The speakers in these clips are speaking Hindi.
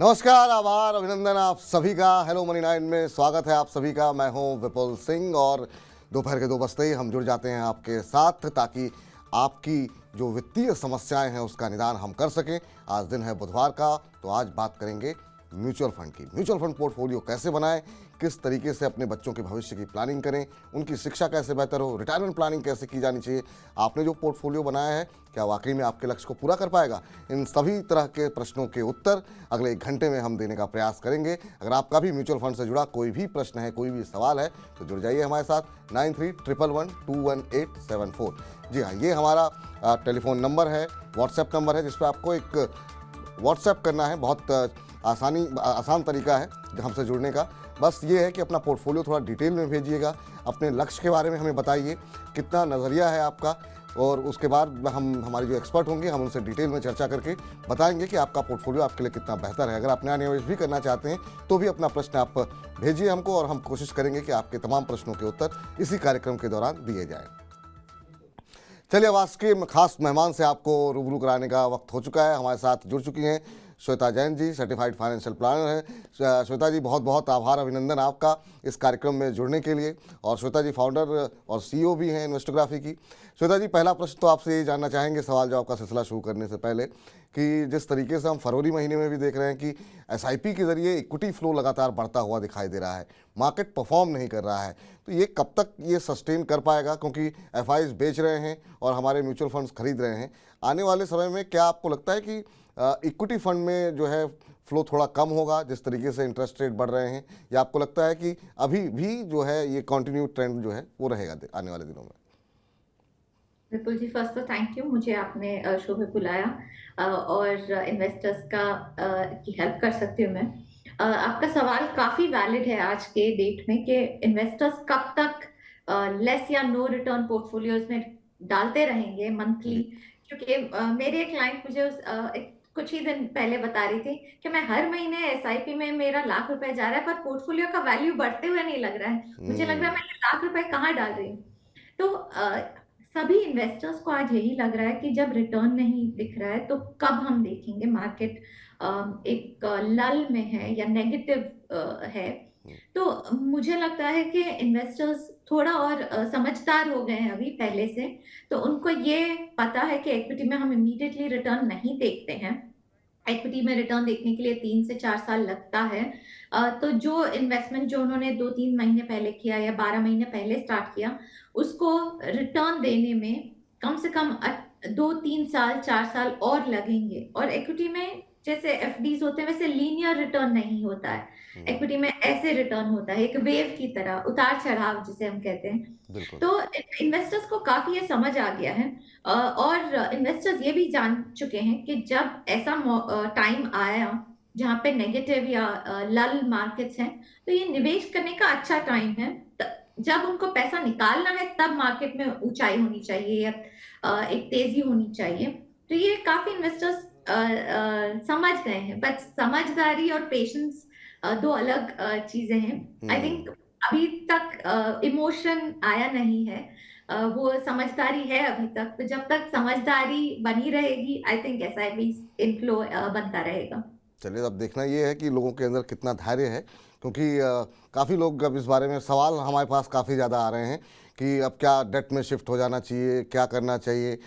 नमस्कार, आभार, अभिनंदन आप सभी का। हेलो मनी नाइन में स्वागत है आप सभी का। मैं हूं विपुल सिंह और दोपहर के 2 बजते ही हम जुड़ जाते हैं आपके साथ ताकि आपकी जो वित्तीय समस्याएं हैं उसका निदान हम कर सकें। आज दिन है बुधवार का, तो आज बात करेंगे म्यूचुअल फंड की। म्यूचुअल फंड पोर्टफोलियो कैसे बनाएं, किस तरीके से अपने बच्चों के भविष्य की प्लानिंग करें, उनकी शिक्षा कैसे बेहतर हो, रिटायरमेंट प्लानिंग कैसे की जानी चाहिए, आपने जो पोर्टफोलियो बनाया है क्या वाकई में आपके लक्ष्य को पूरा कर पाएगा। इन सभी तरह के प्रश्नों के उत्तर अगले 1 घंटे में हम देने का प्रयास करेंगे। अगर आपका भी म्यूचुअल फंड से जुड़ा कोई भी प्रश्न है, कोई भी सवाल है, तो जुड़ जाइए हमारे साथ 9311121874। जी हाँ, ये हमारा टेलीफोन नंबर है, व्हाट्सएप नंबर है, जिस पर आपको एक व्हाट्सएप करना है। बहुत आसान तरीका है हमसे जुड़ने का। बस ये है कि अपना पोर्टफोलियो थोड़ा डिटेल में भेजिएगा, अपने लक्ष्य के बारे में हमें बताइए, कितना नज़रिया है आपका, और उसके बाद हमारे जो एक्सपर्ट होंगे हम उनसे डिटेल में चर्चा करके बताएंगे कि आपका पोर्टफोलियो आपके लिए कितना बेहतर है। अगर आप नया निवेश भी करना चाहते हैं तो भी अपना प्रश्न आप भेजिए हमको, और हम कोशिश करेंगे कि आपके तमाम प्रश्नों के उत्तर इसी कार्यक्रम के दौरान दिए जाएँ। चलिए, अब आज के खास मेहमान से आपको रूबरू कराने का वक्त हो चुका है। हमारे साथ जुड़ चुकी हैं Shweta Jain ji, certified financial planner हैं। श्वेता जी, बहुत बहुत आभार, अभिनंदन आपका इस कार्यक्रम में जुड़ने के लिए। और श्वेता जी फाउंडर और सीईओ भी हैं इन्वेस्टोग्राफी की। श्वेता जी, पहला प्रश्न तो आपसे ये जानना चाहेंगे, सवाल जवाब का सिलसिला शुरू करने से पहले, कि जिस तरीके से हम फरवरी महीने में भी देख रहे हैं कि एसआईपी के जरिए इक्विटी फ्लो लगातार बढ़ता हुआ दिखाई दे रहा है, मार्केट परफॉर्म नहीं कर रहा है, तो ये कब तक ये सस्टेन कर पाएगा, क्योंकि एफआईज बेच रहे हैं और हमारे म्यूचुअल फंड्स खरीद रहे हैं। आने वाले समय में क्या आपको लगता है कि इक्विटी फंड में जो है फ्लो थोड़ा कम होगा जिस तरीके से इंटरेस्ट रेट बढ़ रहे हैं, या आपको लगता है कि अभी भी जो है ये कंटिन्यू ट्रेंड जो है वो रहेगा आने वाले दिनों में? विपुल जी, फर्स्ट तो थैंक यू, मुझे आपने शो में बुलाया और इन्वेस्टर्स की हेल्प कर सकती हूँ मैं। आपका सवाल काफी वैलिड है आज के डेट में कि इन्वेस्टर्स कब तक लेस या नो रिटर्न पोर्टफोलियोज में डालते रहेंगे मंथली। जी। क्योंकि मेरे क्लाइंट मुझे कुछ ही दिन पहले बता रही थी कि मैं हर महीने एसआईपी में मेरा ₹1,00,000 जा रहा है, पर पोर्टफोलियो का वैल्यू बढ़ते हुए नहीं लग रहा है। मुझे लग रहा है मैं ये ₹1,00,000 कहाँ डाल रही हूँ। तो सभी इन्वेस्टर्स को आज यही लग रहा है कि जब रिटर्न नहीं दिख रहा है तो कब हम देखेंगे मार्केट एक लल में है या नेगेटिव है। तो मुझे लगता है कि इन्वेस्टर्स थोड़ा और समझदार हो गए हैं अभी पहले से। तो उनको ये पता है कि इक्विटी में हम इमीडिएटली रिटर्न नहीं देखते हैं। इक्विटी में रिटर्न देखने के लिए 3 से 4 साल लगता है। तो जो इन्वेस्टमेंट जो उन्होंने 2-3 महीने पहले किया या 12 महीने पहले स्टार्ट किया, उसको रिटर्न देने में कम से कम 2-3 साल, 4 साल और लगेंगे। और इक्विटी में जैसे एफडीज होते हैं वैसे लीनियर रिटर्न नहीं होता है। इक्विटी में ऐसे रिटर्न होता है, एक वेव की तरह, उतार-चढ़ाव जिसे हम कहते हैं। बिल्कुल। तो इन्वेस्टर्स को काफ़ी ये समझ आ गया है। और इन्वेस्टर्स ये भी जान चुके हैं कि जब ऐसा टाइम आया जहाँ पे नेगेटिव या लल मार्केट्स हैं, तो ये निवेश करने का अच्छा टाइम है। जब उनको पैसा निकालना है तब मार्केट में ऊंचाई होनी चाहिए या एक तेजी होनी चाहिए। तो ये काफी इन्वेस्टर्स समझ गए हैं, बट समझदारी और पेशेंस दो अलग चीजें हैं। आई थिंक अभी तक इमोशन आया नहीं है। वो समझदारी है अभी तक। तो जब तक समझदारी बनी रहेगी, आई थिंक एसआईपी इनफ्लो बनता रहेगा। चलिए, अब देखना ये है कि लोगों के अंदर कितना धैर्य है, क्योंकि काफ़ी लोग अब इस बारे में सवाल हमारे पास काफ़ी ज़्यादा आ रहे हैं कि अब क्या डेट में शिफ्ट हो जाना चाहिए, क्या करना चाहिए,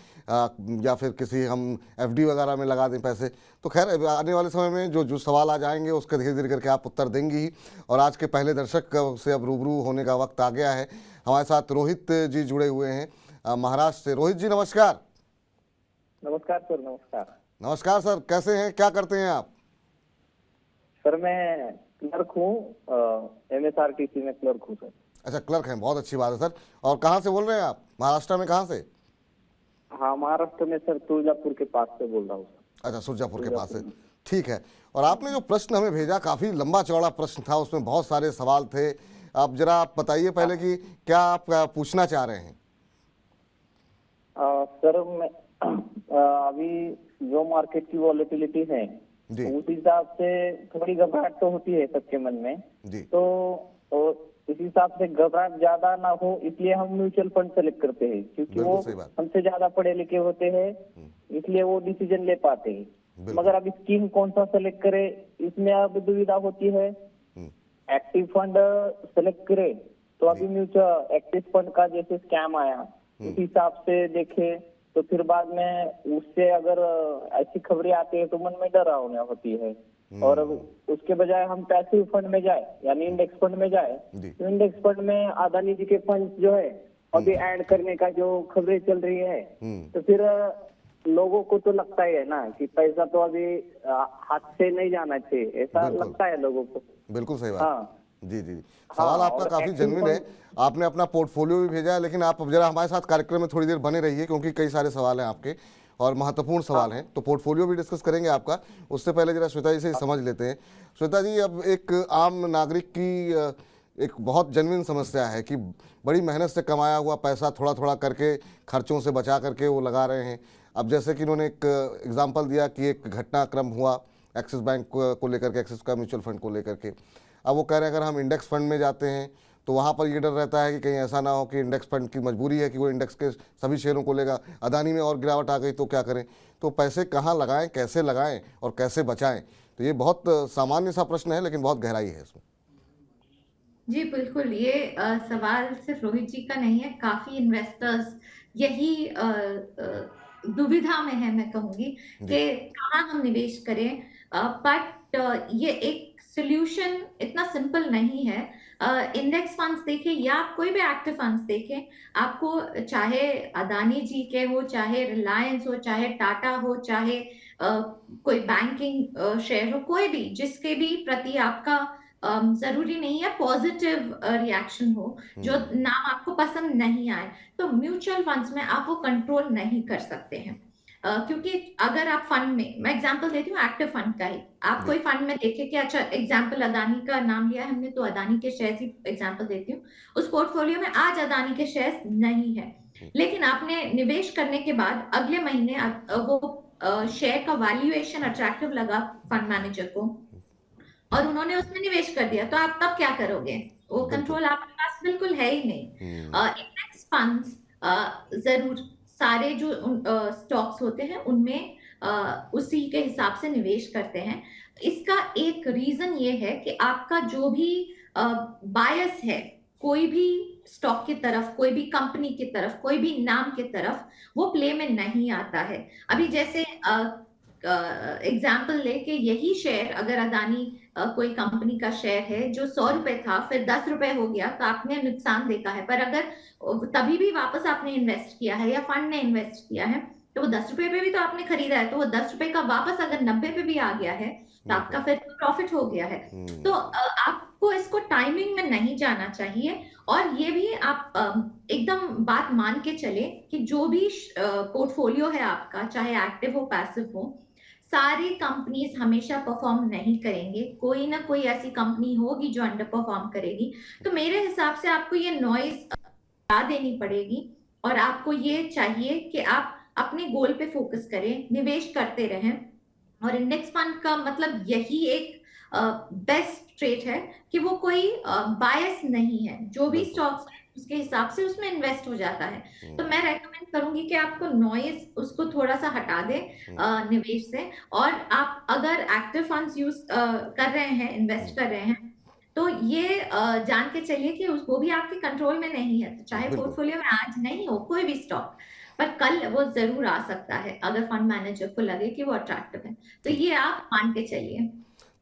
या फिर किसी हम एफडी वगैरह में लगा दें पैसे। तो खैर, आने वाले समय में जो जो सवाल आ जाएंगे उसके धीरे धीरे करके आप उत्तर देंगी ही। और आज के पहले दर्शक से अब रूबरू होने का वक्त आ गया है। हमारे साथ रोहित जी जुड़े हुए हैं महाराष्ट्र से। रोहित जी, नमस्कार। नमस्कार सर। नमस्कार। नमस्कार सर, कैसे हैं, क्या करते हैं आप? सर मैं क्लर्क हूँ, एमएसआरटीसी में क्लर्क हूँ सर। अच्छा, क्लर्क हैं, बहुत अच्छी बात है सर। और कहाँ से बोल रहे हैं आप? महाराष्ट्र में कहाँ से? हाँ, महाराष्ट्र में सर, तुळजापुर के पास से बोल रहा हूँ सर। अच्छा, सुरजापुर के पास से, ठीक है। और आपने जो प्रश्न हमें भेजा, काफ़ी लंबा चौड़ा प्रश्न था, उसमें बहुत सारे सवाल थे। अब जरा आप बताइए पहले कि क्या आप पूछना चाह रहे हैं? सर मैं अभी जो मार्केट की वॉलेटिलिटी है जी उस हिसाब से थोड़ी घबराहट तो होती है सबके मन में। जी। तो इस हिसाब से घबराहट ज्यादा ना हो इसलिए हम म्यूचुअल फंड सेलेक्ट करते हैं, क्योंकि वो बिल्कुल सही बात। हमसे ज्यादा पढ़े लिखे होते हैं, इसलिए वो डिसीजन ले पाते हैं। बिल्कुल। मगर अब स्कीम कौन सा सेलेक्ट करे, इसमें अब दुविधा होती है। हम्म, एक्टिव फंड सेलेक्ट करे तो अभी म्यूचुअल एक्टिव फंड का जैसे स्कैम आया उस हिसाब से देखे, तो फिर बाद में उससे अगर ऐसी खबरें आती है तो मन में डरावना होती है। और उसके बजाय हम पैसिव फंड में जाए यानी इंडेक्स फंड में जाए, जी। तो इंडेक्स फंड में अदानी जी के फंड जो है अभी ऐड करने का जो खबरें चल रही है, तो फिर लोगों को तो लगता ही है ना कि पैसा तो अभी हाथ से नहीं जाना चाहिए, ऐसा बिल्कुल। लगता है लोगों को। बिल्कुल सही बात। हाँ जी जी जी। सवाल आपका और काफी एक्टिव जेन्युइन है। फंड आपने अपना पोर्टफोलियो भी भेजा है, लेकिन आप अब जरा हमारे साथ कार्यक्रम में थोड़ी देर बने रहिए, क्योंकि कई सारे सवाल हैं आपके और महत्वपूर्ण सवाल हैं। तो पोर्टफोलियो भी डिस्कस करेंगे आपका, उससे पहले जरा श्वेता जी से समझ लेते हैं। श्वेता जी, अब एक आम नागरिक की एक बहुत जेन्युइन समस्या है कि बड़ी मेहनत से कमाया हुआ पैसा थोड़ा थोड़ा करके खर्चों से बचा करके वो लगा रहे हैं। अब जैसे कि इन्होंने एक एग्जाम्पल दिया कि एक घटनाक्रम हुआ एक्सिस बैंक को लेकर के, एक्सिस का म्यूचुअल फंड को लेकर के। अब वो कह रहे हैं अगर हम इंडेक्स फंड में जाते हैं तो वहाँ पर ये डर रहता है कि कहीं ऐसा ना हो कि इंडेक्स फंड की मजबूरी है कि वो इंडेक्स के सभी शेयरों को लेगा, अदानी में और गिरावट आ गई तो क्या करें। तो पैसे कहाँ लगाएं, कैसे लगाएं और कैसे बचाएं, तो ये बहुत सामान्य सा प्रश्न है, लेकिन बहुत गहराई है इसमें। जी बिल्कुल, ये सवाल सिर्फ रोहित जी का नहीं है, काफी इन्वेस्टर्स यही दुविधा में है, मैं कहूंगी जी। कि कहाँ हम निवेश करें। बट ये एक सोल्यूशन इतना सिंपल नहीं है। इंडेक्स फंड्स देखें या आप कोई भी एक्टिव फंड्स देखें, आपको चाहे अदानी जी के हो, चाहे रिलायंस हो, चाहे टाटा हो, चाहे कोई बैंकिंग शेयर हो, कोई भी जिसके भी प्रति आपका जरूरी नहीं है पॉजिटिव रिएक्शन हो, जो नाम आपको पसंद नहीं आए, तो म्यूचुअल फंड्स में आप वो कंट्रोल नहीं कर सकते हैं। क्योंकि अगर आप फंड में, मैं एग्जांपल देती हूँ एक्टिव फंड का ही, आप कोई फंड में देखें कि अच्छा एग्जांपल अदानी का नाम लिया है हमने, तो अदानी के शेयर्स ही एग्जांपल देती हूँ। उस पोर्टफोलियो में आज अदानी के शेयर्स नहीं है, लेकिन आपने निवेश करने के बाद अगले महीने वो शेयर का वैल्यूएशन अट्रैक्टिव लगा फंड मैनेजर को और उन्होंने उसमें निवेश कर दिया, तो आप तब क्या करोगे? वो कंट्रोल आपके पास बिल्कुल है ही नहीं। इंडेक्स फंड्स जरूर सारे जो स्टॉक्स होते हैं उनमें उसी के हिसाब से निवेश करते हैं। इसका एक रीजन ये है कि आपका जो भी बायस है कोई भी स्टॉक की तरफ, कोई भी कंपनी की तरफ, कोई भी नाम की तरफ, वो प्ले में नहीं आता है। अभी जैसे एग्जाम्पल लेके यही शेयर अगर अदानी कोई कंपनी का शेयर है जो 100 रुपए था, फिर 10 रुपए हो गया, तो आपने नुकसान देखा है। पर अगर तभी भी वापस आपने इन्वेस्ट किया है या फंड ने इन्वेस्ट किया है, तो वो 10 रुपए पे भी तो आपने खरीदा है, तो वो 10 रुपए का वापस अगर 90 पे भी आ गया है तो आपका फिर प्रॉफिट हो गया है। तो आपको इसको टाइमिंग में नहीं जाना चाहिए। और ये भी आप एकदम बात मान के चले कि जो भी पोर्टफोलियो है आपका, चाहे एक्टिव हो पैसिव हो, सारी कंपनीज हमेशा परफॉर्म नहीं करेंगे, कोई ना कोई ऐसी कंपनी होगी जो अंडर परफॉर्म करेगी। तो मेरे हिसाब से आपको ये नॉइज हटा देनी पड़ेगी और आपको ये चाहिए कि आप अपने गोल पे फोकस करें, निवेश करते रहें। और इंडेक्स फंड का मतलब यही एक बेस्ट ट्रेड है कि वो कोई बायस नहीं है, जो भी स्टॉक्स उसके हिसाब से उसमें इन्वेस्ट हो जाता है। तो मैं रेकमेंड करूंगी कि आपको नॉइज उसको थोड़ा सा हटा दे निवेश से। और आप अगर एक्टिव फंड्स यूज कर रहे हैं, इन्वेस्ट कर रहे हैं, तो ये जान के चलिए कि वो भी आपके कंट्रोल में नहीं है। तो चाहे पोर्टफोलियो में आज नहीं हो कोई भी स्टॉक, पर कल वो जरूर आ सकता है अगर फंड मैनेजर को लगे कि वो अट्रैक्टिव है। तो ये आप मान के चलिए।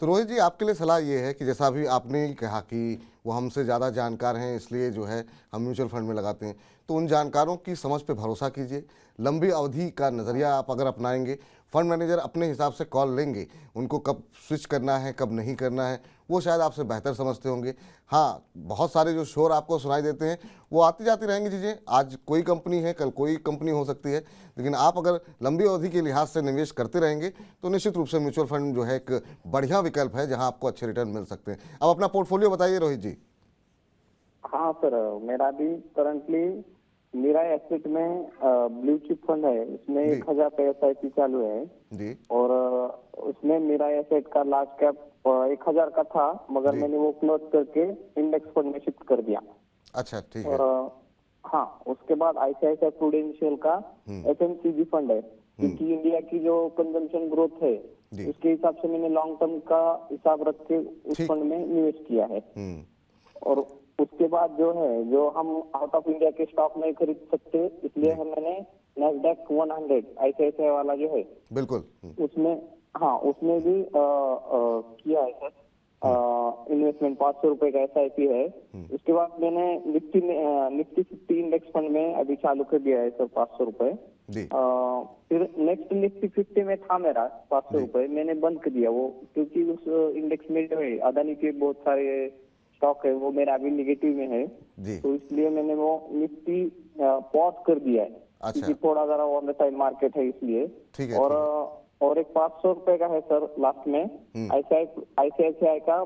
तो रोहित जी, आपके लिए सलाह ये है कि जैसा अभी आपने कहा कि वो हमसे ज़्यादा जानकार हैं इसलिए जो है हम म्यूचुअल फंड में लगाते हैं, तो उन जानकारों की समझ पे भरोसा कीजिए। लंबी अवधि का नज़रिया आप अगर अपनाएंगे, फंड मैनेजर अपने हिसाब से कॉल लेंगे, उनको कब स्विच करना है कब नहीं करना है वो शायद आपसे बेहतर समझते होंगे। हाँ, बहुत सारे जो शोर आपको सुनाई देते हैं वो आती जाती रहेंगी चीज़ें, आज कोई कंपनी है कल कोई कंपनी हो सकती है, लेकिन आप अगर लंबी अवधि के लिहाज से निवेश करते रहेंगे तो निश्चित रूप से म्यूचुअल फंड जो है एक बढ़िया विकल्प है जहां आपको अच्छे रिटर्न मिल सकते हैं। अब अपना पोर्टफोलियो बताइए रोहित जी। हाँ सर, मेरा भी करंटली मेरा एसेट में ब्लू चिप फंड है, उसमें 1000 का SIP चालू है जी। और उसमें मेरा एसेट का लास्ट कैप 1000 का था, मगर मैंने वो क्लोज करके इंडेक्स फंड में शिफ्ट कर दिया। अच्छा, ठीक है। और हाँ, उसके बाद ICICI प्रूडेंशियल का FMCG फंड है, क्योंकि इंडिया की जो कंजम्पशन ग्रोथ है जी। उसके हिसाब से मैंने लॉन्ग टर्म का हिसाब रख के उस ठीक। फंड में निवेश किया है। हम्म। और उसके बाद जो है जो हम आउट ऑफ इंडिया के स्टॉक नहीं खरीद सकते, इसलिए मैंने नैस्डैक 100 ICICI वाला जो है बिल्कुल। उसमें, हाँ उसमें भी किया है सर इन्वेस्टमेंट। 500 रुपए का SIP है। उसके बाद मैंने निफ्टी 50 इंडेक्स फंड में अभी चालू कर दिया है सर 500 रुपए। जी। फिर नेक्स्ट निफ्टी 50 में था मेरा 500 रुपए, मैंने बंद कर दिया वो, क्योंकि उस इंडेक्स में जो है अदानी के बहुत सारे स्टॉक है, वो मेरा अभी निगेटिव में है, जी। तो इसलिए मैंने वो निफ्टी पॉज कर दिया है। अच्छा। क्योंकि थोड़ा जरा वोलेटाइल मार्केट है इसलिए। ठीक है, और एक 500 रुपए का है सर लास्ट में ICICI का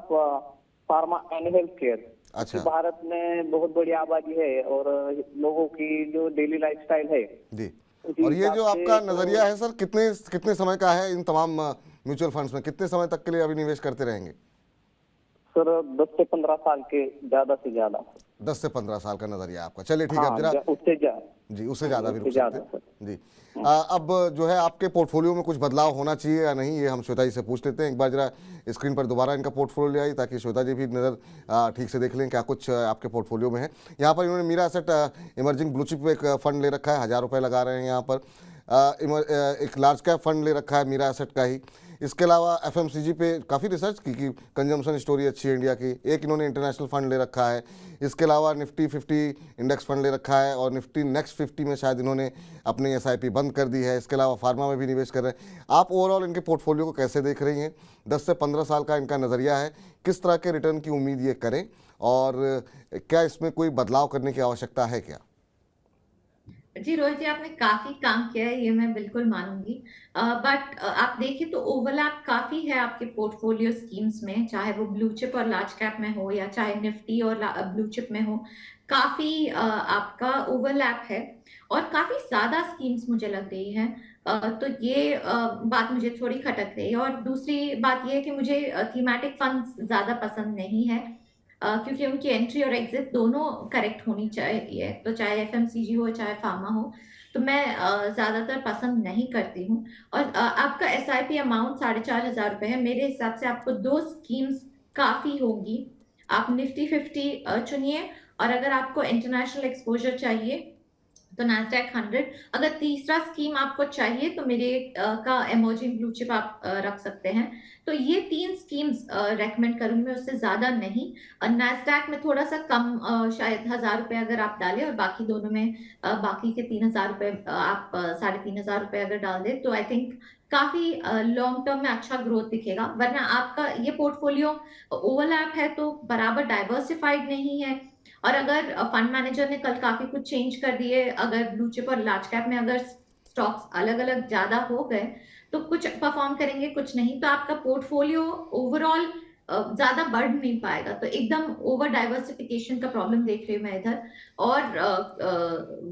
फार्मा एंड हेल्थ केयर। अच्छा। भारत में बहुत बड़ी आबादी है और लोगों की जो डेली लाइफस्टाइल है जी। उसी और ये हिसाब जो से आपका तो नजरिया है सर, कितने समय का है? इन तमाम म्यूचुअल फंड्स में कितने समय तक के लिए अभी निवेश करते रहेंगे? सर 10 से 15 साल के, ज्यादा से ज्यादा। 10 से 15 साल का नजरिया आपका। चलिए ठीक है, अब हाँ, जरा उससे ज्यादा। जी, उससे ज़्यादा भी रुक उससे सकते ज्यादा हैं जी। अब जो है आपके पोर्टफोलियो में कुछ बदलाव होना चाहिए या नहीं, ये हम श्वेता जी से पूछ लेते हैं। एक बार जरा स्क्रीन पर दोबारा इनका पोर्टफोलियो ले आई ताकि श्वेता जी भी नज़र ठीक से देख लें क्या कुछ आपके पोर्टफोलियो में है। यहाँ पर इन्होंने Mirae Asset emerging blue chip एक फंड ले रखा है, 1000 रुपये लगा रहे हैं यहाँ पर। एक लार्ज कैप फंड ले रखा है मीरा एसेट का ही। इसके अलावा FMCG पे काफ़ी रिसर्च की कि कंजम्पशन स्टोरी अच्छी है इंडिया की। एक इन्होंने इंटरनेशनल फंड ले रखा है। इसके अलावा निफ्टी 50 इंडेक्स फंड ले रखा है और निफ्टी नेक्स्ट 50 में शायद इन्होंने अपनी SIP बंद कर दी है। इसके अलावा फार्मा में भी निवेश कर रहे हैं। आप ओवरऑल इनके पोर्टफोलियो को कैसे देख रही हैं? 10 से 15 साल का इनका नज़रिया है, किस तरह के रिटर्न की उम्मीद ये करें और क्या इसमें कोई बदलाव करने की आवश्यकता है क्या? जी रोहित जी, आपने काफी काम किया है, ये मैं बिल्कुल मानूंगी। बट आप देखिए तो ओवरलैप काफी है आपके पोर्टफोलियो स्कीम्स में, चाहे वो ब्लू चिप और लार्ज कैप में हो या चाहे निफ्टी और ब्लू चिप में हो। काफी आपका ओवरलैप है और काफी ज्यादा स्कीम्स मुझे लग रही है। तो ये बात मुझे थोड़ी खटक रही है। और दूसरी बात ये है कि मुझे थीमेटिक फंड्स ज्यादा पसंद नहीं है, क्योंकि उनकी एंट्री और एग्जिट दोनों करेक्ट होनी चाहिए, तो चाहे FMCG हो चाहे फार्मा हो। तो मैं ज्यादातर पसंद नहीं करती हूँ। और आपका SIP अमाउंट 4500 रुपए है, मेरे हिसाब से आपको 2 स्कीम्स काफी होंगी। आप निफ्टी 50 चुनिए, और अगर आपको इंटरनेशनल एक्सपोजर चाहिए तो नैस्डैक 100। अगर तीसरा स्कीम आपको चाहिए तो मेरे का इमर्जिंग ब्लू चिप आप रख सकते हैं। तो ये 3 स्कीम्स रेकमेंड करूंगी मैं, उससे ज्यादा नहीं। नैस्डैक में थोड़ा सा कम, शायद 1000 रुपए अगर आप डालें, और बाकी दोनों में बाकी के 3000 रुपए आप 3500 रुपए अगर डाल दें, तो आई थिंक काफी लॉन्ग टर्म में अच्छा ग्रोथ दिखेगा। वरना आपका ये पोर्टफोलियो ओवरलैप है तो बराबर डाइवर्सिफाइड नहीं है। और अगर फंड मैनेजर ने कल काफी कुछ चेंज कर दिए, अगर ब्लू चिप और लार्ज कैप में अगर स्टॉक्स अलग अलग ज्यादा हो गए, तो कुछ परफॉर्म करेंगे कुछ नहीं, तो आपका पोर्टफोलियो ओवरऑल ज्यादा बढ़ नहीं पाएगा। तो एकदम ओवर डाइवर्सिफिकेशन का प्रॉब्लम देख रही हूँ मैं इधर। और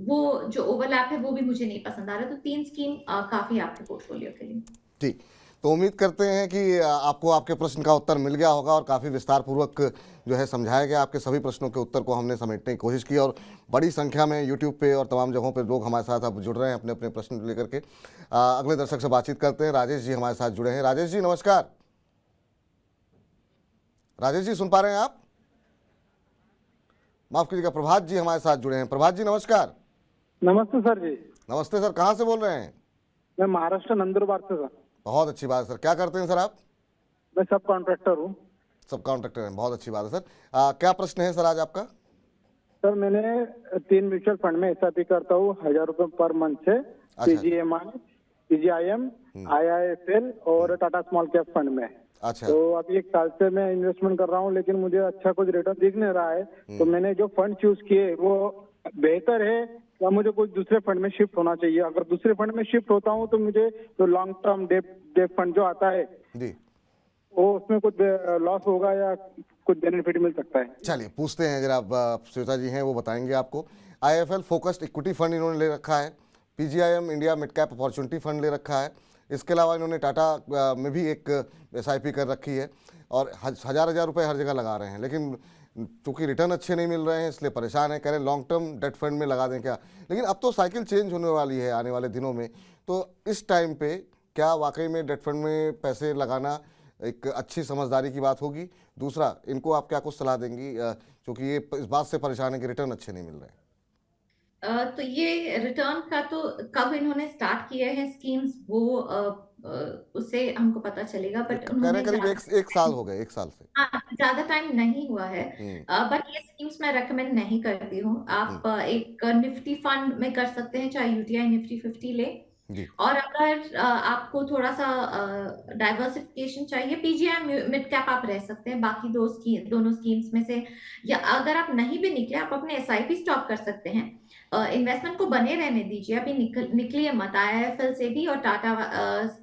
वो जो ओवरलैप है वो भी मुझे नहीं पसंद आ रहा। तो 3 स्कीम काफी है आपके पोर्टफोलियो के लिए। ठीक, तो उम्मीद करते हैं कि आपको आपके प्रश्न का उत्तर मिल गया होगा और काफ़ी विस्तार पूर्वक जो है समझाया गया। आपके सभी प्रश्नों के उत्तर को हमने समेटने की कोशिश की और बड़ी संख्या में YouTube पे और तमाम जगहों पे लोग हमारे साथ अब जुड़ रहे हैं अपने अपने प्रश्न लेकर के। अगले दर्शक से बातचीत करते हैं। राजेश जी हमारे साथ जुड़े हैं। राजेश जी नमस्कार। राजेश जी सुन पा रहे हैं आप? माफ कीजिएगा, प्रभात जी हमारे साथ जुड़े हैं। प्रभात जी नमस्कार। नमस्ते सर जी। नमस्ते सर, कहाँ से बोल रहे हैं? मैं महाराष्ट्र नंदुरबार से सर। बहुत अच्छी बात है सर। क्या करते हैं सर आप? मैं सब कॉन्ट्रैक्टर हूँ। सब कॉन्ट्रैक्टर हैं, बहुत अच्छी बात है सर। क्या प्रश्न है सर आज आपका? सर मैंने 3 म्यूचुअल फंड में SIP करता हूँ 1000 रुपए पर मंथ से। PGMI, PGIM, IIFL और टाटा स्मॉल कैप फंड में। अच्छा। तो अभी 1 साल से मैं इन्वेस्टमेंट कर रहा हूँ, लेकिन मुझे अच्छा कुछ रिटर्न दिख नहीं रहा है। तो मैंने जो फंड चूज किए वो बेहतर है या मुझे कुछ दूसरे फंड में शिफ्ट होना चाहिए? अगर दूसरे फंड में शिफ्ट होता हूँ तो मुझे तो लॉन्ग टर्म डेट फंड जो आता है जी, वो उसमें कुछ लॉस होगा या कुछ बेनिफिट मिल सकता है? चलिए पूछते हैं जरा, श्वेता जी हैं वो बताएंगे आपको। IIFL फोकस्ड इक्विटी फंड इन्होंने ले रखा है। PGIM India mid cap opportunity fund ले रखा है। इसके अलावा इन्होंने टाटा में भी एक SIP कर रखी है और 1000 रुपये हर जगह लगा रहे हैं। लेकिन चूँकि रिटर्न अच्छे नहीं मिल रहे हैं इसलिए परेशान है, कह रहे हैं लॉन्ग टर्म डेट फंड में लगा दें क्या। लेकिन अब तो साइकिल चेंज होने वाली है आने वाले दिनों में, तो इस टाइम पे क्या वाकई में डेट फंड में पैसे लगाना एक अच्छी समझदारी की बात होगी? दूसरा, इनको आप क्या कुछ सलाह देंगी क्योंकि ये इस बात से परेशान है कि रिटर्न अच्छे नहीं मिल रहे हैं? तो ये रिटर्न का तो कब इन्होंने स्टार्ट किए हैं स्कीम्स वो उससे हमको पता चलेगा, बट कह रहे उन्होंने हैं करीब एक साल हो गए, एक साल से। हाँ, ज्यादा टाइम नहीं हुआ है। हम्म। बट ये स्कीम्स मैं रेकमेंड नहीं करती हूँ। आप हम्म। एक निफ्टी फंड में कर सकते हैं, चाहे यूटीआई निफ्टी 50 ले। जी। और अगर आपको थोड़ा सा डाइवर्सिफिकेशन चाहिए, पीजीआई मिड कैप आप रह सकते हैं बाकी दोनों स्कीम्स में से। या अगर आप नहीं भी निकले, आप अपने एसआईपी स्टॉप कर सकते हैं। इन्वेस्टमेंट को बने रहने दीजिए, अभी निकलिए मत। आईआईएफएल से भी और टाटा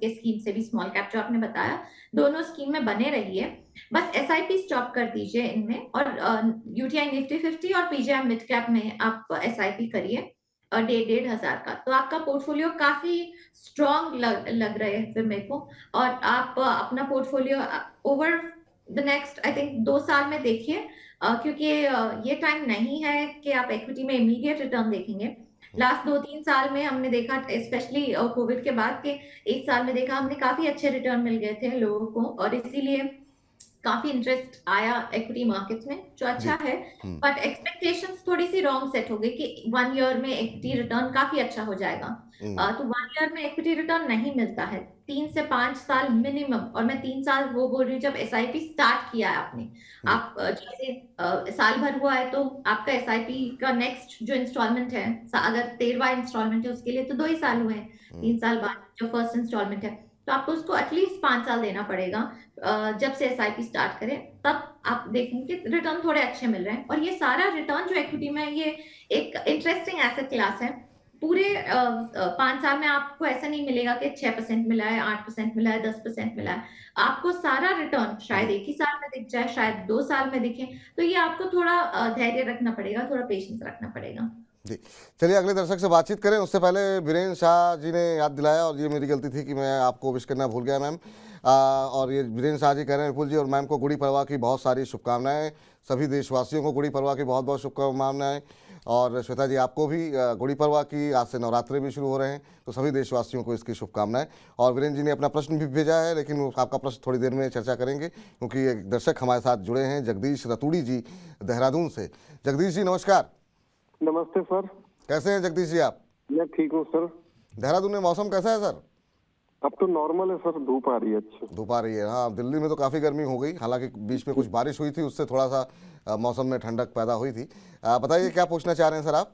के स्कीम से भी, स्मॉल कैप जो आपने बताया, दोनों स्कीम में बने रहिए। बस एसआईपी स्टॉप कर दीजिए इनमें, और यूटीआई निफ्टी 50 और पीजीआई मिड कैप में आप एसआईपी करिए 1,500 का। तो आपका पोर्टफोलियो काफी स्ट्रॉन्ग लग रहे हैं फिर मेरे को। और आप अपना portfolio over the next I think 2 साल में देखिए, क्योंकि ये टाइम नहीं है कि आप इक्विटी में इमीडिएट रिटर्न देखेंगे। लास्ट 2-3 साल में हमने देखा, स्पेशली कोविड के बाद के 1 साल में देखा हमने, काफी अच्छे रिटर्न मिल गए थे लोगों को, और इसीलिए काफी इंटरेस्ट आया इक्विटी मार्केट्स में, जो अच्छा है। बट एक्सपेक्टेशंस थोड़ी सी रॉन्ग सेट हो गई कि 1 ईयर में इक्विटी रिटर्न काफी अच्छा हो जाएगा। तो 1 ईयर में इक्विटी रिटर्न नहीं मिलता है, 3 से 5 साल मिनिमम। और मैं 3 साल वो बोल रही हूँ जब एसआईपी स्टार्ट किया है आपने। आप जैसे साल भर हुआ है तो आपका एसआईपी का नेक्स्ट जो इंस्टॉलमेंट है, अगर 13वां इंस्टॉलमेंट है, उसके लिए तो 2 ही साल हुए हैं। 3 साल बाद जो फर्स्ट इंस्टॉलमेंट है, तो आपको उसको एटलीस्ट 5 साल देना पड़ेगा। जब से एसआईपी स्टार्ट करें तब आप देखेंगे रिटर्न थोड़े अच्छे मिल रहे हैं। और ये सारा रिटर्न जो इक्विटी में, ये एक इंटरेस्टिंग एसेट क्लास है। पूरे 5 साल में आपको ऐसा नहीं मिलेगा कि 6% मिला है, 8% मिला है, 10% मिला है। आपको सारा रिटर्न शायद 1 ही साल में दिख जाए, शायद 2 साल में दिखे। तो ये आपको थोड़ा धैर्य रखना पड़ेगा, थोड़ा पेशेंस रखना पड़ेगा। जी, चलिए अगले दर्शक से बातचीत करें। उससे पहले वीरेंद्र शाह जी ने याद दिलाया, और ये मेरी गलती थी कि मैं आपको विश करना भूल गया मैम। और ये वीरेंद्र शाह जी कह रहे हैं विपुल जी और मैम को गुड़ी पड़वा की बहुत सारी शुभकामनाएं। सभी देशवासियों को गुड़ी पड़वा की बहुत बहुत शुभकामनाएं। और श्वेता जी, आपको भी गुड़ी पड़वा की, आज से नवरात्रे भी शुरू हो रहे हैं, तो सभी देशवासियों को इसकी शुभकामनाएं। और वीरेंद्र जी ने अपना प्रश्न भी भेजा है, लेकिन आपका प्रश्न थोड़ी देर में चर्चा करेंगे, क्योंकि एक दर्शक हमारे साथ जुड़े हैं, जगदीश रतूड़ी जी, देहरादून से। जगदीश जी नमस्कार। नमस्ते सर। कैसे हैं जगदीश जी आप? मैं ठीक हूँ सर। देहरादून में मौसम कैसा है सर? अब तो नॉर्मल है सर, धूप आ रही है अच्छी। धूप आ रही है, हाँ। दिल्ली में तो काफ़ी गर्मी हो गई, हालांकि बीच में कुछ बारिश हुई थी, उससे थोड़ा सा मौसम में ठंडक पैदा हुई थी। बताइए क्या पूछना चाह रहे हैं सर आप?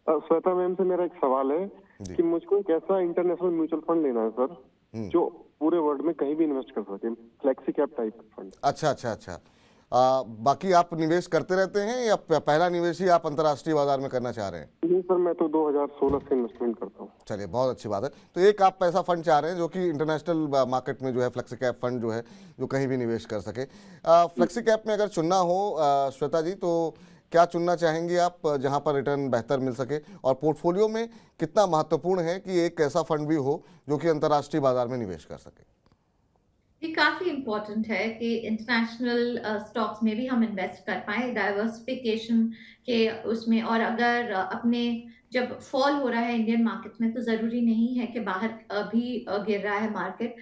श्वेता मैम से मेरा एक सवाल है कि मुझको एक ऐसा इंटरनेशनल म्यूचुअल फंड लेना है सर, जो पूरे वर्ल्ड में कहीं भी इन्वेस्ट कर सके, फ्लेक्सी कैप टाइप फंड। अच्छा अच्छा अच्छा। बाकी आप निवेश करते रहते हैं या पहला निवेश ही आप अंतर्राष्ट्रीय बाजार में करना चाह रहे हैं? नहीं सर, मैं तो 2016 से इन्वेस्टमेंट करता हूँ। चलिए, बहुत अच्छी बात है। तो एक आप ऐसा फंड चाह रहे हैं जो कि इंटरनेशनल मार्केट में जो है फ्लेक्सी कैप फंड जो है, जो कहीं भी निवेश कर सके। फ्लेक्सी कैप में अगर चुनना हो श्वेता जी, तो क्या चुनना चाहेंगे आप जहां पर रिटर्न बेहतर मिल सके? और पोर्टफोलियो में कितना महत्वपूर्ण है कि एक ऐसा फंड भी हो जो कि अंतर्राष्ट्रीय बाजार में निवेश कर सके? ये काफी इम्पोर्टेंट है कि इंटरनेशनल स्टॉक्स में भी हम इन्वेस्ट कर पाए, डाइवर्सिफिकेशन के उसमें। और अगर अपने जब फॉल हो रहा है इंडियन मार्केट में, तो जरूरी नहीं है कि बाहर भी गिर रहा है मार्केट,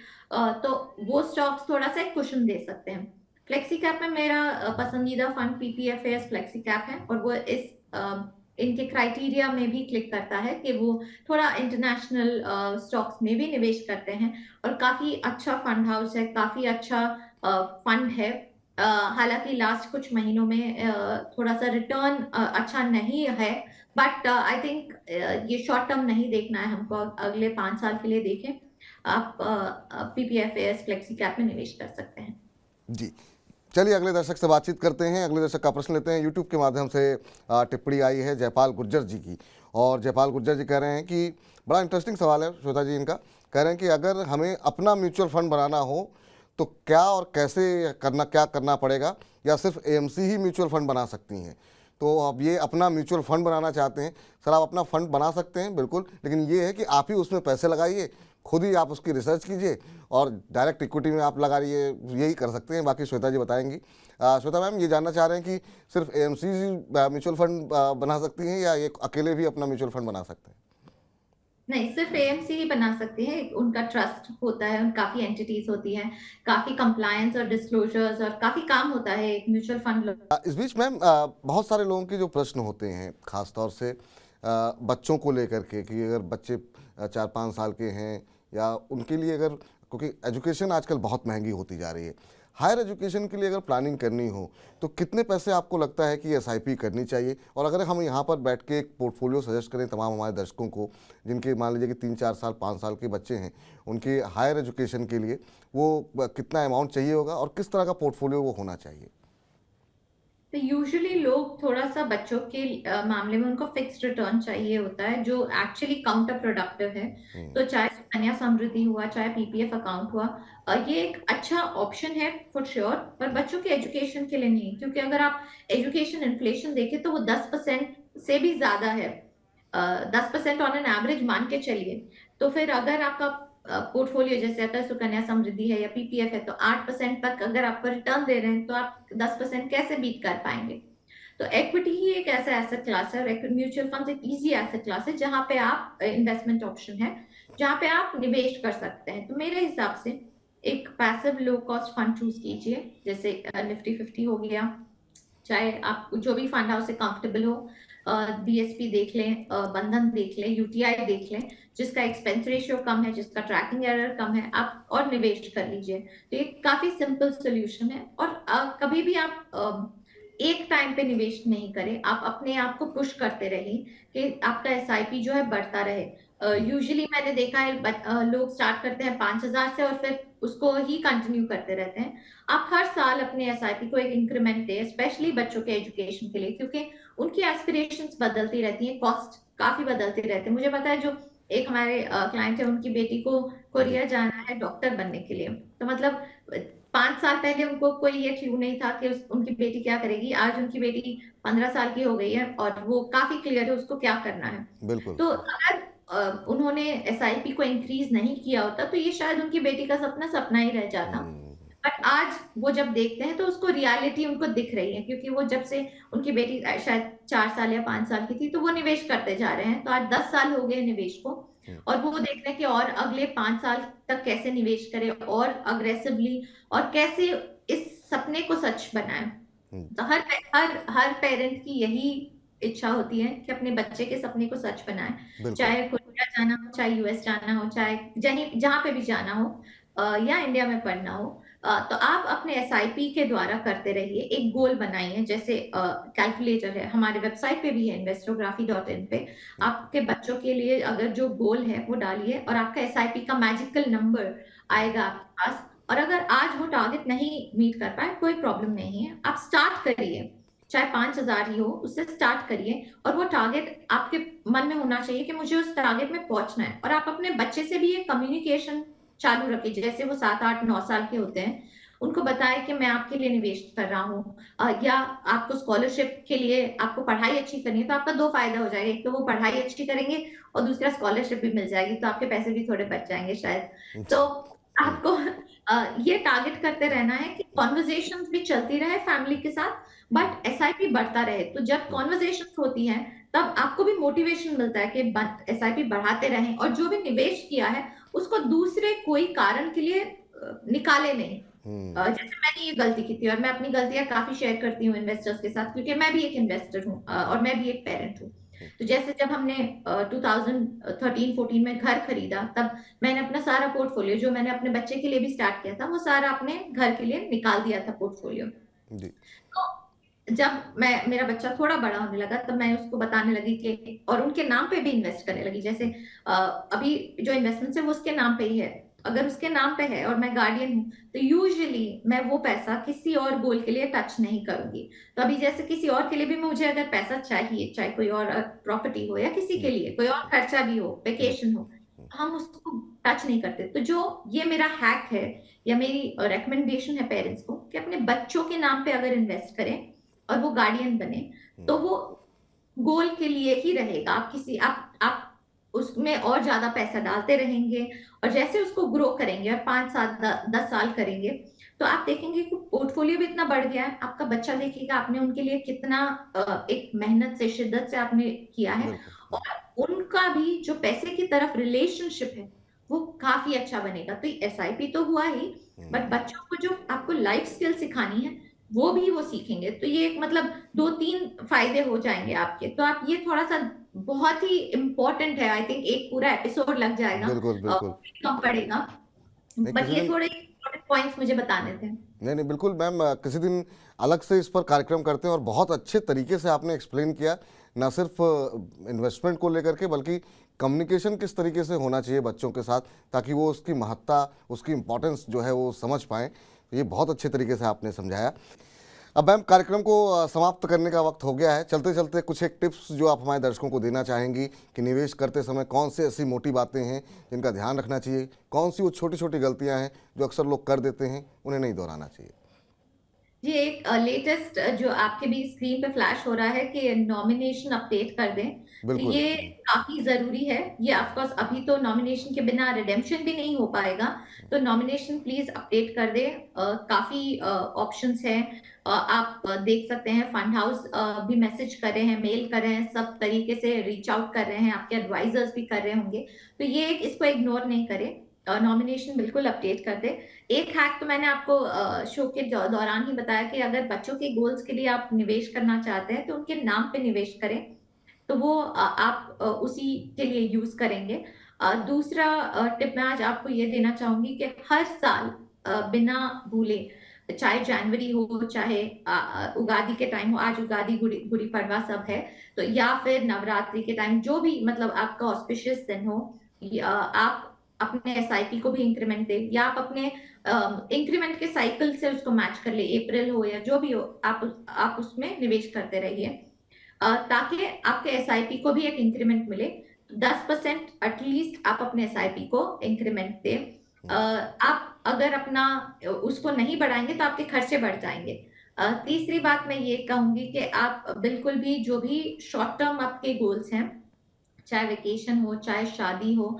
तो वो स्टॉक्स थोड़ा सा एक कुशन दे सकते हैं। फ्लेक्सी कैप में मेरा पसंदीदा फंड पीपीएफएस फ्लेक्सी कैप है, और वो इनके क्राइटेरिया में भी क्लिक करता है कि वो थोड़ा इंटरनेशनल स्टॉक्स में भी निवेश करते हैं। और काफी अच्छा फंड हाउस है, काफी अच्छा फंड है। हालांकि लास्ट कुछ महीनों में थोड़ा सा रिटर्न अच्छा नहीं है, बट आई थिंक ये शॉर्ट टर्म नहीं देखना है हमको, अगले 5 साल के लिए देखें। आप पीपीएफएस फ्लेक्सी कैप में निवेश कर सकते हैं। जी, चलिए अगले दर्शक से बातचीत करते हैं। अगले दर्शक का प्रश्न लेते हैं। यूट्यूब के माध्यम से टिप्पणी आई है जयपाल गुर्जर जी की, और जयपाल गुर्जर जी कह रहे हैं कि बड़ा इंटरेस्टिंग सवाल है श्वेता जी इनका। कह रहे हैं कि अगर हमें अपना म्यूचुअल फंड बनाना हो तो क्या और कैसे करना, क्या करना पड़ेगा, या सिर्फ एएमसी ही म्यूचुअल फंड बना सकती हैं? तो अब ये अपना म्यूचुअल फंड बनाना चाहते हैं, सर आप अपना फंड बना सकते हैं बिल्कुल, लेकिन ये है कि आप ही उसमें पैसे लगाइए, खुद ही आप उसकी रिसर्च कीजिए और डायरेक्ट इक्विटी में आप लगाइए, यही कर सकते हैं। बाकी श्वेता जी बताएंगी। श्वेता मैम, ये जानना चाह रहे हैं कि सिर्फ एएमसी म्यूचुअल फंड बना सकती हैं या ये अकेले भी अपना म्यूचुअल फंड बना सकते हैं? नहीं, सिर्फ एएमसी ही बना सकते हैं। उनका ट्रस्ट होता है, काफी एंटिटीज होती हैं, काफी कंप्लायंस और डिस्क्लोजर्स और काफी काम होता है एक म्यूचुअल फंड। इस बीच मैम बहुत सारे लोगों के जो प्रश्न होते हैं खासतौर से बच्चों को लेकर के, कि अगर बच्चे 4-5 साल के हैं या उनके लिए अगर, क्योंकि एजुकेशन आजकल बहुत महंगी होती जा रही है, हायर एजुकेशन के लिए अगर प्लानिंग करनी हो तो कितने पैसे आपको लगता है कि एसआईपी करनी चाहिए? और अगर हम यहाँ पर बैठ के एक पोर्टफोलियो सजेस्ट करें तमाम हमारे दर्शकों को जिनके मान लीजिए कि 3-4 साल 5 साल के बच्चे हैं, उनके हायर एजुकेशन के लिए वो कितना अमाउंट चाहिए होगा और किस तरह का पोर्टफोलियो वो होना चाहिए? तो यूजुअली लोग थोड़ा सा बच्चों के मामले में उनको फिक्स्ड रिटर्न चाहिए होता है जो एक्चुअली काउंटर प्रोडक्टिव है। तो चाहे सुकन्या समृद्धि हुआ, चाहे पीपीएफ अकाउंट हुआ, ये एक अच्छा ऑप्शन है फॉर श्योर, पर बच्चों के एजुकेशन के लिए नहीं, क्योंकि अगर आप एजुकेशन इन्फ्लेशन देखें तो वो 10% से भी ज्यादा है। 10% ऑन एन एवरेज मान के चलिए, तो फिर अगर आपका पोर्टफोलियो जैसे अगर सुकन्या समृद्धि है या पीपीएफ है तो 8% तक अगर आपको रिटर्न दे रहे हैं तो आप 10% कैसे बीट कर पाएंगे? तो इक्विटी ही एक ऐसा एसेट क्लास है, और म्यूचुअल फंड एक इजी एसेट क्लास है जहां पे आप इन्वेस्टमेंट ऑप्शन है जहां पे आप निवेश कर सकते हैं। तो मेरे हिसाब से एक passive low cost fund choose कीजिए, जैसे निफ्टी 50 हो गया, चाहे आप जो भी फंड हाउस से कंफर्टेबल हो, बीएसपी देख लें, बंधन देख लें, यूटीआई देख लें, जिसका एक्सपेंस रेशियो कम है, जिसका ट्रैकिंग एरर कम है, आप और निवेश कर लीजिए। तो ये काफी सिंपल सोल्यूशन है। और कभी भी आप एक टाइम पे निवेश नहीं करें, आप अपने आप को पुश करते रहिए कि आपका एसआईपी जो है बढ़ता रहे। यूजुअली मैंने देखा है लोग स्टार्ट करते हैं 5,000 से और फिर उसको ही कंटिन्यू करते रहते हैं। आप हर साल अपने एसआईपी को एक इंक्रीमेंट दें, स्पेशली बच्चों के एजुकेशन के लिए, क्योंकि उनकी एस्पिरेशंस बदलती रहती हैं, कॉस्ट काफी बदलते रहते हैं। मुझे पता है जो एक हमारे क्लाइंट है, उनकी बेटी को कोरिया जाना है डॉक्टर बनने के लिए, तो मतलब 5 साल पहले उनको कोई ये क्लू नहीं था कि उनकी बेटी क्या करेगी। आज उनकी बेटी 15 साल की हो गई है और वो काफी क्लियर है उसको क्या करना है। बिल्कुल। तो अगर उन्होंने एसआईपी को इंक्रीज नहीं किया होता तो ये शायद उनकी बेटी का सपना सपना ही रह जाता। बट आज वो जब देखते हैं तो उसको रियलिटी उनको दिख रही है, क्योंकि वो जब से उनकी बेटी शायद 4 साल या 5 साल की थी तो वो निवेश करते जा रहे हैं। तो आज 10 साल हो गए निवेश को, और वो देख रहे हैं कि और अगले 5 साल तक कैसे निवेश करें और अग्रेसिवली, और कैसे इस सपने को सच बनाएं। तो हर हर हर पेरेंट की यही इच्छा होती है कि अपने बच्चे के सपने को सच बनाएं, चाहे कोरिया जाना हो, चाहे यूएस जाना हो, चाहे जहां पे भी जाना हो, या इंडिया में पढ़ना हो। तो आप अपने एसआईपी के द्वारा करते रहिए, एक गोल बनाइए। जैसे कैलकुलेटर है, हमारे वेबसाइट पे भी है investorography.in पे। आपके बच्चों के लिए अगर जो गोल है वो डालिए और आपका एसआईपी का मैजिकल नंबर आएगा आपके पास। और अगर आज वो टारगेट नहीं मीट कर पाए, कोई प्रॉब्लम नहीं है, आप स्टार्ट करिए, चाहे 5,000 ही हो, उससे स्टार्ट करिए। और वो टारगेट आपके मन में होना चाहिए कि मुझे उस टारगेट में पहुंचना है। और आप अपने बच्चे से भी ये कम्युनिकेशन चालू रखिए, जैसे वो 7, 8, 9 साल के होते हैं, उनको बताएं कि मैं आपके लिए निवेश कर रहा हूँ, या आपको स्कॉलरशिप के लिए आपको पढ़ाई अच्छी करनी है तो आपका 2 फायदा हो जाएगा। एक तो वो पढ़ाई अच्छी करेंगे और दूसरा स्कॉलरशिप भी मिल जाएगी, तो आपके पैसे भी थोड़े बच जाएंगे शायद। तो आपको ये टारगेट करते रहना है कि कॉन्वर्जेशंस भी चलती रहे फैमिली के साथ, बट एसआईपी बढ़ता रहे। तो जब कॉन्वर्जेशंस होती हैं तब आपको भी मोटिवेशन मिलता है कि एसआईपी बढ़ाते रहें, और जो भी निवेश किया है उसको दूसरे कोई कारण के लिए निकाले नहीं। जैसे मैंने ये गलती की थी, और मैं अपनी गलतियां काफी शेयर करती हूँ इन्वेस्टर्स के साथ, क्योंकि मैं भी एक इन्वेस्टर हूँ और मैं भी एक पेरेंट हूँ। तो जैसे जब हमने 2013-14 में घर खरीदा, तब मैंने अपना सारा पोर्टफोलियो जो मैंने अपने बच्चे के लिए भी स्टार्ट किया था वो सारा अपने घर के लिए निकाल दिया था पोर्टफोलियो। तो जब मेरा बच्चा थोड़ा बड़ा होने लगा तब मैं उसको बताने लगी कि, और उनके नाम पे भी इन्वेस्ट करने लगी। जैसे अभी जो इन्वेस्टमेंट है वो उसके नाम पे ही है, अगर उसके नाम पे है और मैं गार्डियन हूँ तो यूजुअली मैं वो पैसा किसी और गोल के लिए टच नहीं करूंगी। तो अभी जैसे किसी और के लिए भी मुझे अगर पैसा चाहिए, चाहे कोई और प्रॉपर्टी हो या किसी के लिए कोई और खर्चा भी हो, वेकेशन हो, हम उसको टच नहीं करते। तो जो ये मेरा हैक है या मेरी रिकमेंडेशन है पेरेंट्स को कि अपने बच्चों के नाम पे अगर इन्वेस्ट करें और वो गार्डियन बने, तो वो गोल के लिए ही रहेगा। आप उसमें और ज्यादा पैसा डालते रहेंगे, और जैसे उसको ग्रो करेंगे और 5 7 10 साल करेंगे, तो आप देखेंगे कि पोर्टफोलियो भी इतना बढ़ गया है। आपका बच्चा देखेगा आपने उनके लिए कितना एक मेहनत से, शिद्दत से आपने किया है, बिल्कुल। और उनका भी जो पैसे की तरफ रिलेशनशिप है वो काफी अच्छा बनेगा। तो एसआईपी तो हुआ ही, बट बच्चों को जो आपको लाइफ स्किल सिखानी है वो भी वो सीखेंगे। तो ये एक मतलब 2 3 फायदे हो जाएंगे आपके। तो आप ये थोड़ा सा, बहुत ही इम्पोर्टेंट है, आई थिंक एक पूरा एपिसोड लग जाएगा, बिल्कुल, बिल्कुल। कम पड़ेगा, नहीं, बट किसी ये दिन थोड़े इम्पोर्टेंट पॉइंट्स मुझे बताने थे। नहीं नहीं बिल्कुल मैम, किसी दिन अलग से इस पर कार्यक्रम करते हैं। और बहुत अच्छे तरीके से आपने एक्सप्लेन किया, ना सिर्फ इन्वेस्टमेंट को लेकर के, बल्कि कम्युनिकेशन किस तरीके से होना चाहिए बच्चों के साथ, ताकि वो उसकी महत्ता, उसकी इम्पोर्टेंस जो है वो समझ पाएँ। ये बहुत अच्छे तरीके से आपने समझाया। अब मैम, कार्यक्रम को समाप्त करने का वक्त हो गया है। चलते चलते कुछ एक टिप्स जो आप हमारे दर्शकों को देना चाहेंगी कि निवेश करते समय कौन से ऐसी मोटी बातें हैं जिनका ध्यान रखना चाहिए, कौन सी वो छोटी छोटी गलतियां हैं जो अक्सर लोग कर देते हैं, उन्हें नहीं दोहराना चाहिए। जी, एक लेटेस्ट जो आपके भी स्क्रीन पे फ्लैश हो रहा है कि नॉमिनेशन अपडेट कर दें, तो बिल्कुल। ये काफी जरूरी है। ये ऑफ कोर्स अभी तो नॉमिनेशन के बिना रिडेम्पशन भी नहीं हो पाएगा, तो नॉमिनेशन प्लीज अपडेट कर दें। काफी ऑप्शंस हैं, आप देख सकते हैं फंड हाउस भी मैसेज कर रहे हैं, मेल कर रहे हैं, सब तरीके से रीच आउट कर रहे हैं, आपके एडवाइजर्स भी कर रहे होंगे। तो ये इसको इग्नोर नहीं करें, नॉमिनेशन बिल्कुल अपडेट कर दे। एक हैक तो मैंने आपको शो के दौरान ही बताया कि अगर बच्चों के गोल्स के लिए आप निवेश करना चाहते हैं तो उनके नाम पे निवेश करें, तो वो आप उसी के लिए यूज करेंगे। दूसरा टिप मैं आज आपको ये देना चाहूंगी कि हर साल बिना भूले, चाहे जनवरी हो, चाहे उगादी के टाइम हो, आज उगादी गुड़ी गुड़ी पड़वा सब है, तो या फिर नवरात्रि के टाइम, जो भी मतलब आपका ऑस्पिशियस दिन हो, आप अपने एसआईपी को भी इंक्रीमेंट दे, या आप अपने इंक्रीमेंट के साइकिल से उसको मैच कर ले, अप्रैल हो या जो भी हो, आप उसमें निवेश करते रहिए, ताकि आपके एसआईपी को भी एक इंक्रीमेंट मिले। 10% एटलीस्ट आप अपने एसआईपी को इंक्रीमेंट दें। आप अगर अपना उसको नहीं बढ़ाएंगे तो आपके खर्चे बढ़ जाएंगे। तीसरी बात मैं ये कहूंगी कि आप बिल्कुल भी जो भी शॉर्ट टर्म आपके गोल्स हैं, चाहे वेकेशन हो, चाहे शादी हो,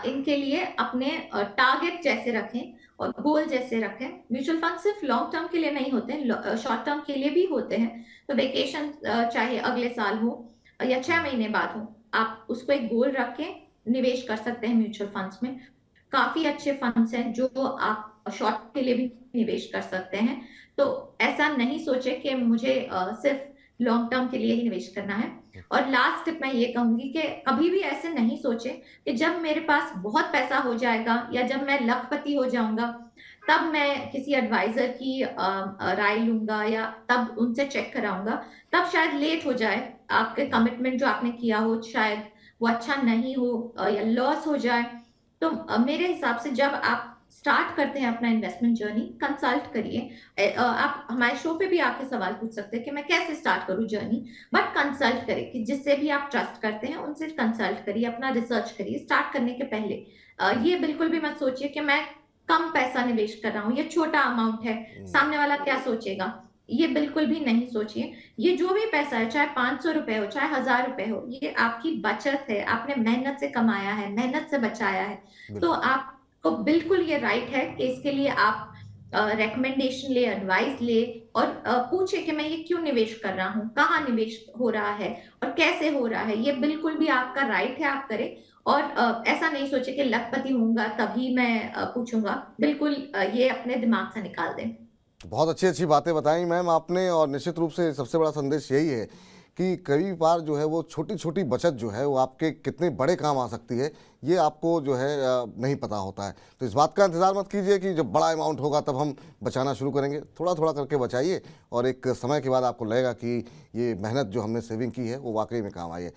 इनके लिए अपने टारगेट जैसे रखें और गोल जैसे रखें। म्यूचुअल फंड सिर्फ लॉन्ग टर्म के लिए नहीं होते हैं, शॉर्ट टर्म के लिए भी होते हैं। तो वेकेशन चाहे अगले साल हो या 6 महीने बाद हो, आप उसको एक गोल रख के निवेश कर सकते हैं म्यूचुअल फंड्स में। काफी अच्छे फंड्स हैं जो आप शॉर्ट के लिए भी निवेश कर सकते हैं। तो ऐसा नहीं सोचे कि मुझे सिर्फ लॉन्ग टर्म के लिए ही निवेश करना है। और लास्ट टिप मैं ये कहूंगी कि कभी भी ऐसे नहीं सोचे कि जब मेरे पास बहुत पैसा हो जाएगा या जब मैं लखपति हो जाऊंगा तब मैं किसी एडवाइजर की राय लूंगा या तब उनसे चेक कराऊंगा। तब शायद लेट हो जाए, आपके कमिटमेंट जो आपने किया हो शायद वो अच्छा नहीं हो या लॉस हो जाए। तो मेरे हिसाब से जब आप स्टार्ट करते हैं अपना इन्वेस्टमेंट जर्नी, कंसल्ट करिए। आप हमारे शो पे भी आके सवाल पूछ सकते हैं कि मैं कैसे स्टार्ट करूं जर्नी, बट कंसल्ट करें कि जिससे भी आप ट्रस्ट करते हैं उनसे कंसल्ट करिए, अपना रिसर्च करिए स्टार्ट करने के पहले। ये बिल्कुल भी मत सोचिए कि मैं कम पैसा निवेश कर रहा हूँ, ये छोटा अमाउंट है, सामने वाला क्या सोचेगा, ये बिल्कुल भी नहीं सोचिए। ये जो भी पैसा है, चाहे 500 रुपए हो, चाहे 1000 रुपए हो, ये आपकी बचत है, आपने मेहनत से कमाया है, मेहनत से बचाया है। तो आपको बिल्कुल ये राइट है कि इसके लिए आप रिकमेंडेशन ले, एडवाइस ले, और पूछे कि मैं ये क्यों निवेश कर रहा हूँ, कहाँ निवेश हो रहा है और कैसे हो रहा है। ये बिल्कुल भी आपका राइट है, आप करें। और ऐसा नहीं सोचे कि लखपति होऊंगा तभी मैं पूछूंगा, बिल्कुल ये अपने दिमाग से निकाल दें। बहुत अच्छी अच्छी बातें बताई मैम आपने। और निश्चित रूप से सबसे बड़ा संदेश यही है कि कई बार जो है वो छोटी छोटी बचत जो है वो आपके कितने बड़े काम आ सकती है, ये आपको जो है नहीं पता होता है। तो इस बात का इंतज़ार मत कीजिए कि जब बड़ा अमाउंट होगा तब हम बचाना शुरू करेंगे। थोड़ा थोड़ा करके बचाइए और एक समय के बाद आपको लगेगा कि ये मेहनत जो हमने सेविंग की है वो वाकई में काम आई है।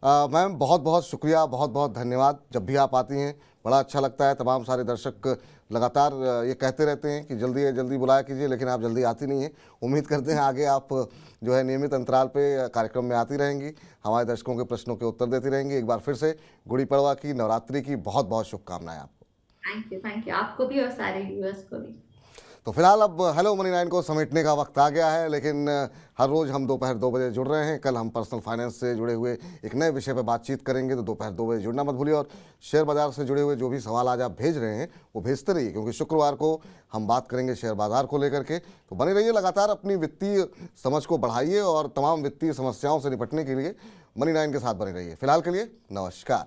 मैम, बहुत बहुत शुक्रिया, बहुत बहुत धन्यवाद। जब भी आप आती हैं बड़ा अच्छा लगता है। तमाम सारे दर्शक लगातार ये कहते रहते हैं कि जल्दी बुलाया कीजिए, लेकिन आप जल्दी आती नहीं हैं। उम्मीद करते हैं आगे आप जो है नियमित अंतराल पे कार्यक्रम में आती रहेंगी, हमारे दर्शकों के प्रश्नों के उत्तर देती रहेंगी। एक बार फिर से गुड़ी पड़वा की, नवरात्रि की बहुत बहुत शुभकामनाएं आपको। थैंक यू, आपको भी और सारे व्यूअर्स को भी। तो तो फिलहाल अब हेलो मनी 9 को समेटने का वक्त आ गया है, लेकिन हर रोज़ हम दोपहर 2 बजे जुड़ रहे हैं। कल हम पर्सनल फाइनेंस से जुड़े हुए एक नए विषय पर बातचीत करेंगे, तो दोपहर 2 बजे जुड़ना मत भूलिए। और शेयर बाजार से जुड़े हुए जो भी सवाल आज आप भेज रहे हैं वो भेजते रहिए, क्योंकि शुक्रवार को हम बात करेंगे शेयर बाजार को लेकर के। तो बने रहिए, लगातार अपनी वित्तीय समझ को बढ़ाइए और तमाम वित्तीय समस्याओं से निपटने के लिए मनी 9 के साथ बने रहिए। फिलहाल के लिए नमस्कार।